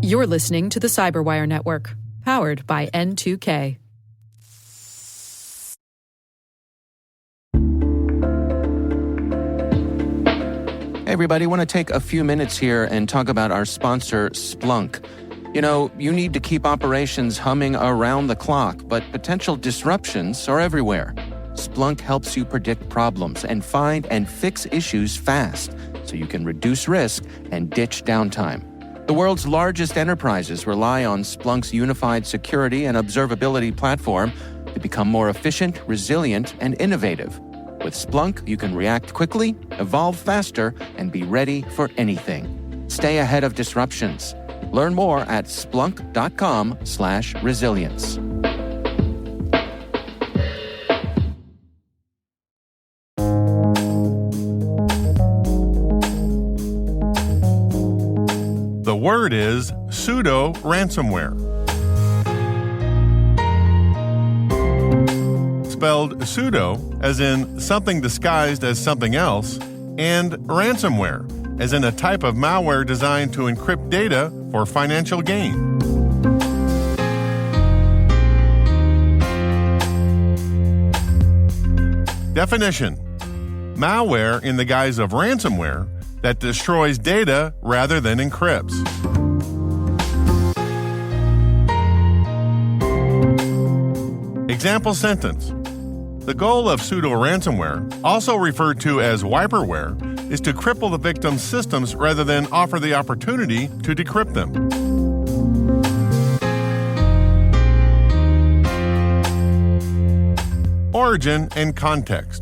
You're listening to the Cyberwire Network, powered by N2K. Hey everybody, I want to take a few minutes here and talk about our sponsor, Splunk. You know, you need to keep operations humming around the clock, but potential disruptions are everywhere. Splunk helps you predict problems and find and fix issues fast, so you can reduce risk and ditch downtime. The world's largest enterprises rely on Splunk's unified security and observability platform to become more efficient, resilient, and innovative. With Splunk, you can react quickly, evolve faster, and be ready for anything. Stay ahead of disruptions. Learn more at splunk.com/resilience. The word is pseudoransomware. Spelled pseudo, as in something disguised as something else, and ransomware, as in a type of malware designed to encrypt data for financial gain. Definition: malware in the guise of ransomware that destroys data rather than encrypts. Example sentence: the goal of pseudo-ransomware, also referred to as wiperware, is to cripple the victim's systems rather than offer the opportunity to decrypt them. Origin and context.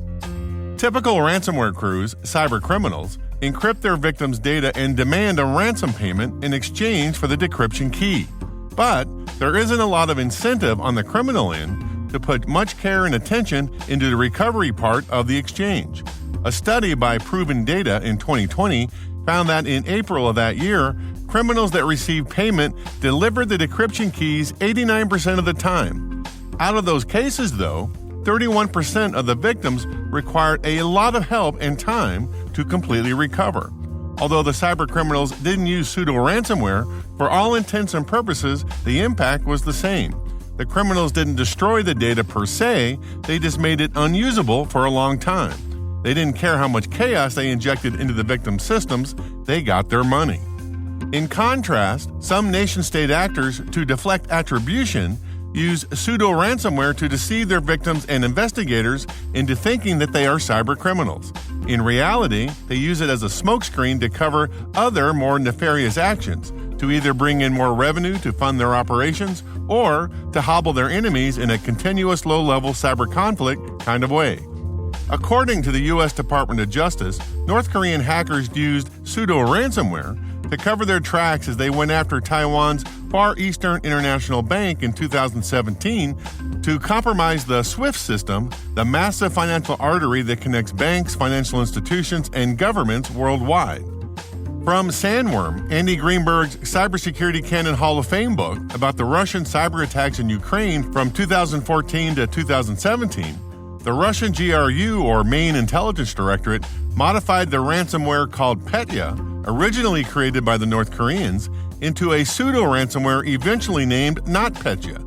Typical ransomware crews, cybercriminals, encrypt their victims' data and demand a ransom payment in exchange for the decryption key. But there isn't a lot of incentive on the criminal end to put much care and attention into the recovery part of the exchange. A study by Proven Data in 2020 found that in April of that year, criminals that received payment delivered the decryption keys 89% of the time. Out of those cases, though, 31% of the victims required a lot of help and time to completely recover. Although the cybercriminals didn't use pseudo-ransomware, for all intents and purposes, the impact was the same. The criminals didn't destroy the data per se, they just made it unusable for a long time. They didn't care how much chaos they injected into the victims' systems, they got their money. In contrast, some nation-state actors, to deflect attribution, use pseudo-ransomware to deceive their victims and investigators into thinking that they are cybercriminals. In reality, they use it as a smokescreen to cover other, more nefarious actions, to either bring in more revenue to fund their operations or to hobble their enemies in a continuous low-level cyber conflict kind of way. According to the U.S. Department of Justice, North Korean hackers used pseudo-ransomware to cover their tracks as they went after Taiwan's Far Eastern International Bank in 2017 to compromise the SWIFT system, the massive financial artery that connects banks, financial institutions, and governments worldwide. From Sandworm, Andy Greenberg's Cybersecurity Canon Hall of Fame book about the Russian cyber attacks in Ukraine from 2014 to 2017, the Russian GRU, or Main Intelligence Directorate, modified the ransomware called Petya, originally created by the North Koreans, into a pseudo-ransomware eventually named NotPetya.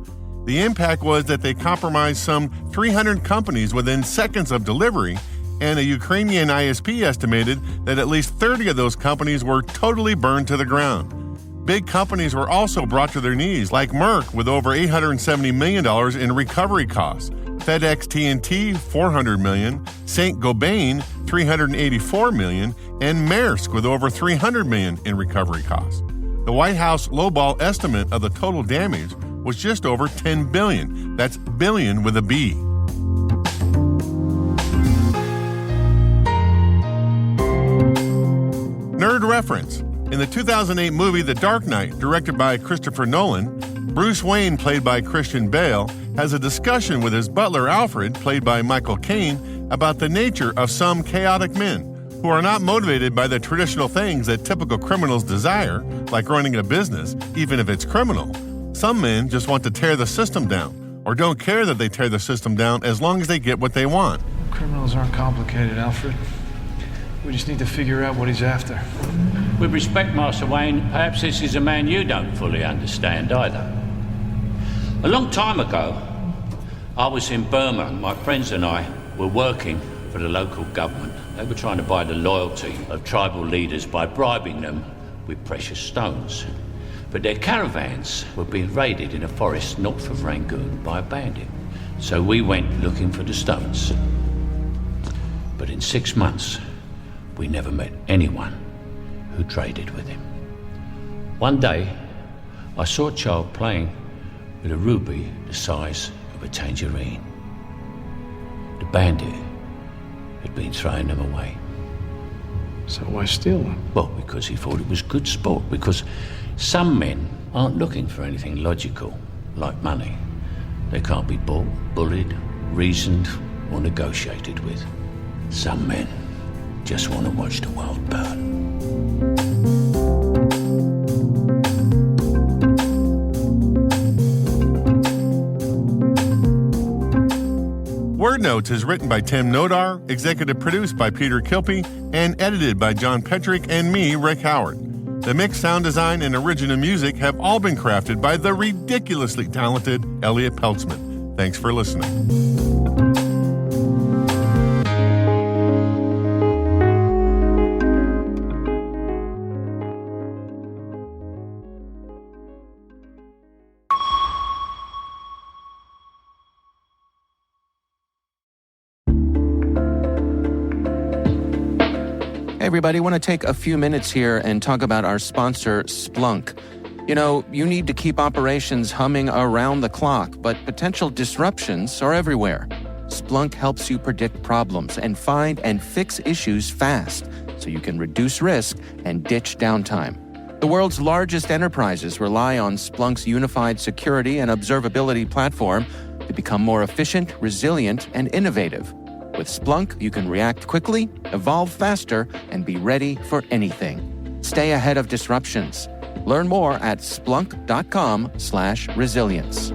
The impact was that they compromised some 300 companies within seconds of delivery, and a Ukrainian ISP estimated that at least 30 of those companies were totally burned to the ground. Big companies were also brought to their knees, like Merck with over $870 million in recovery costs, FedEx TNT $400 million, Saint-Gobain $384 million, and Maersk with over $300 million in recovery costs. The White House lowball estimate of the total damage was just over $10 billion. That's billion with a B. Nerd reference. In the 2008 movie The Dark Knight, directed by Christopher Nolan, Bruce Wayne, played by Christian Bale, has a discussion with his butler Alfred, played by Michael Caine, about the nature of some chaotic men who are not motivated by the traditional things that typical criminals desire, like running a business, even if it's criminal. Some men just want to tear the system down, or don't care that they tear the system down as long as they get what they want. Criminals aren't complicated, Alfred. We just need to figure out what he's after. With respect, Master Wayne, perhaps this is a man you don't fully understand either. A long time ago, I was in Burma. My friends and I were working for the local government. They were trying to buy the loyalty of tribal leaders by bribing them with precious stones. But their caravans were being raided in a forest north of Rangoon by a bandit. So we went looking for the stones. But in 6 months, we never met anyone who traded with him. One day, I saw a child playing with a ruby the size of a tangerine. The bandit had been throwing them away. So why steal them? Well, because he thought it was good sport, because some men aren't looking for anything logical, like money. They can't be bought, bullied, reasoned, or negotiated with. Some men just want to watch the world burn. Word Notes is written by Tim Nodar, executive produced by Peter Kilpie, and edited by John Petrick and me, Rick Howard. The mix, sound design, and original music have all been crafted by the ridiculously talented Elliot Peltzman. Thanks for listening. Hey everybody, want to take a few minutes here and talk about our sponsor, Splunk. You know, you need to keep operations humming around the clock, but potential disruptions are everywhere. Splunk helps you predict problems and find and fix issues fast, so you can reduce risk and ditch downtime. The world's largest enterprises rely on Splunk's unified security and observability platform to become more efficient, resilient, and innovative. With Splunk, you can react quickly, evolve faster, and be ready for anything. Stay ahead of disruptions. Learn more at splunk.com/resilience.